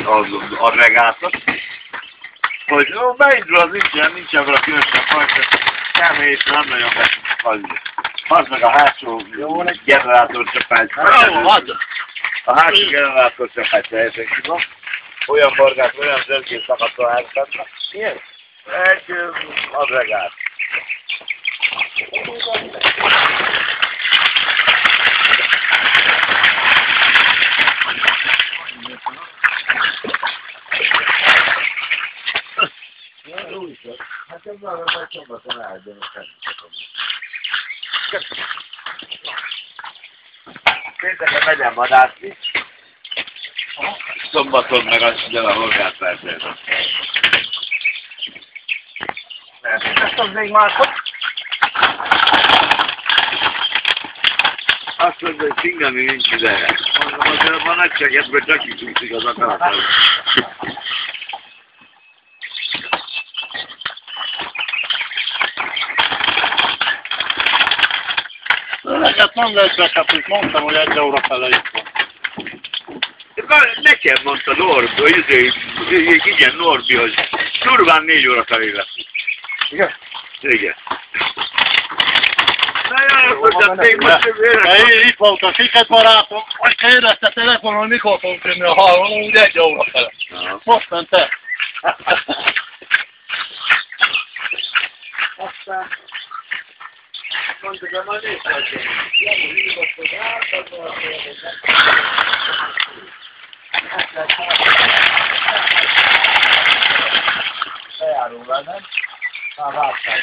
az agregátot, hogy jó, beindul az nincsen vele különösen fajta, és nem nagyon feszít. Az meg a hátsó generátorcsapányt. A hátsó generátorcsapányt teljesen kibak. Olyan margát, olyan zsörgés szakadt a háztatnak. Ilyen? Egy agregát. Hát ez már a szombaton eldönök. Pénteken megyem vadászni. Szombaton meg azt gyere a horgászvártérre. Ezt az még másod? Azt mondja, hogy fingani nincs ideje. Mondom, azért van nagyságetből csak is úszik az akaratára. Neked mondd ezeket, hogy mondtam, hogy 1 óra fele itt van. Nekem mondta Norbi, igen, Norbi, hogy durván 4 óra felé lesz. Igen? Igen. Na jaj, még most itt volt a siket barátom, hogy kérdezte telefonon, mikor fogunk jönni a hallón, úgy 1 óra fele. Most ment el. Aztán mondjuk, hogy majd nézhetjük. Jani hívott, hogy átadva a kérdezet. Bejárul velem. Már vártál.